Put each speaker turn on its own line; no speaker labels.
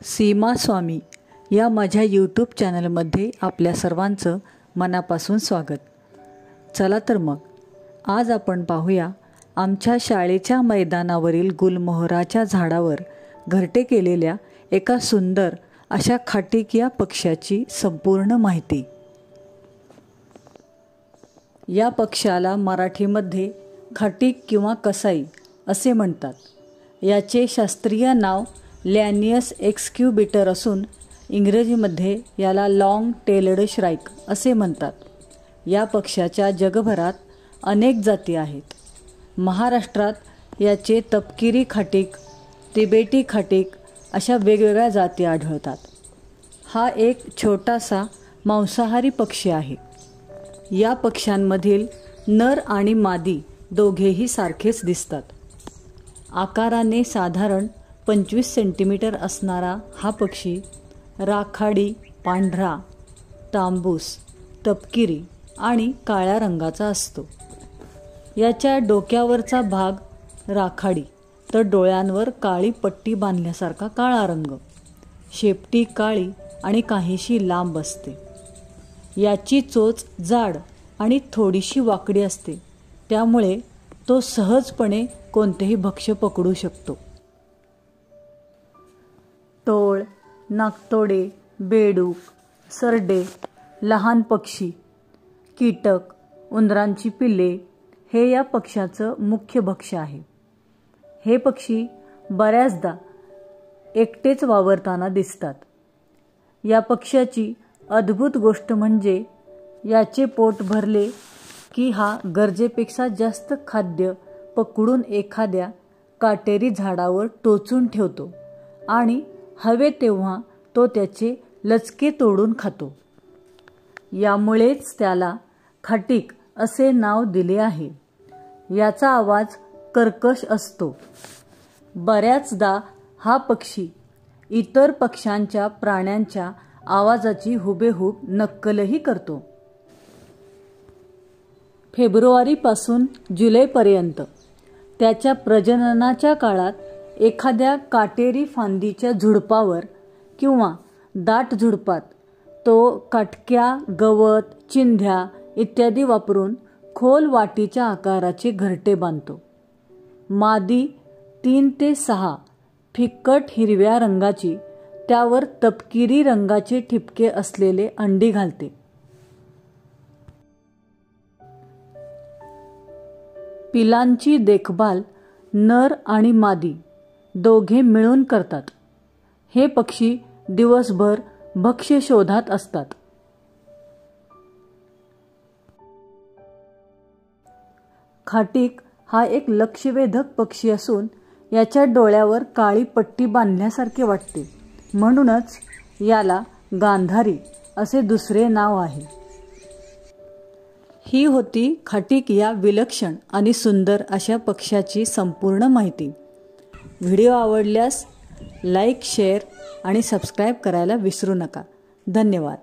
सीमा स्वामी या माझ्या यूट्यूब चॅनलमध्ये आपल्या सर्वांचं मनापासून स्वागत। चला तर मग आज आपण पाहूया आमच्या शाळेच्या मैदानावरील गुलमोहराच्या झाडावर घरटे केलेल्या एका सुंदर अशा खाटीक या पक्ष्याची संपूर्ण माहिती। या पक्ष्याला मराठीमध्ये खाटीक किंवा कसाई असे म्हणतात। याचे शास्त्रीय नाव लॅनियस एक्स्क्युबिटर असून इंग्रजीमध्ये याला लॉंग टेल्ड श्राइक असे म्हणतात। या पक्ष्याच्या जगभरात अनेक जाती आहेत। महाराष्ट्रात याचे तपकिरी खाटीक, तिबेटी खाटीक अशा वेगवेगळ्या जाती आढळतात। हा एक छोटासा मांसाहारी पक्षी आहे। या पक्ष्यांमधील नर आणि मादी दोघेही सारखेच दिसतात। आकाराने साधारण 25 सेंटीमीटर असणारा हा पक्षी राखाडी, पांढरा, तांबूस, तपकिरी आणि काळ्या रंगाचा असतो। याच्या डोक्यावरचा भाग राखाडी तर डोळ्यांवर काळी पट्टी बांधल्यासारखा काळा रंग, शेपटी काळी आणि काहीशी लांब असते। याची चोच जाड आणि थोडीशी वाकडी असते, त्यामुळे तो सहजपणे कोणतेही भक्ष्य पकडू शकतो। टोळ, नाकतोडे, बेडूक, सरडे, लहान पक्षी, कीटक, उंदरांची पिल्ले हे या पक्ष्याचं मुख्य भक्ष्य आहे। हे पक्षी बऱ्याचदा एकटेच वावरताना दिसतात। या पक्ष्याची अद्भुत गोष्ट म्हणजे याचे पोट भरले की हा गरजेपेक्षा जास्त खाद्य पकडून एखाद्या काटेरी झाडावर टोचून ठेवतो आणि हवे तेव्हा तो त्याचे लचके तोडून खातो। यामुळेच त्याला खाटीक असे नाव दिले आहे। याचा आवाज कर्कश असतो। बऱ्याचदा हा पक्षी इतर पक्ष्यांच्या प्राण्यांच्या आवाजाची हुबेहूब नक्कलही करतो। फेब्रुवारीपासून जुलैपर्यंत त्याच्या प्रजननाच्या काळात एखाद्या काटेरी फांदीच्या झुडपावर किंवा दाट झुडपात तो काटक्या, गवत, चिंध्या इत्यादी वापरून खोल वाटीच्या आकाराचे घरटे बांधतो। मादी 3 ते 6 फिक्कट हिरव्या रंगाची त्यावर तपकिरी रंगाचे ठिपके असलेले अंडी घालते। पिलांची देखभाल नर आणि मादी दोघे मिळून करतात। हे पक्षी दिवसभर भक्ष्य शोधात असतात। खाटीक हा एक लक्षवेधक पक्षी असून याच्या डोळ्यावर काळी पट्टी बांधल्यासारखे वाटते, म्हणूनच याला गांधारी असे दुसरे नाव आहे। ही होती खाटीक या विलक्षण आणि सुंदर अशा पक्ष्याची संपूर्ण माहिती। व्हिडिओ आवडल्यास लाईक, शेअर आणि सबस्क्राईब करायला विसरू नका। धन्यवाद।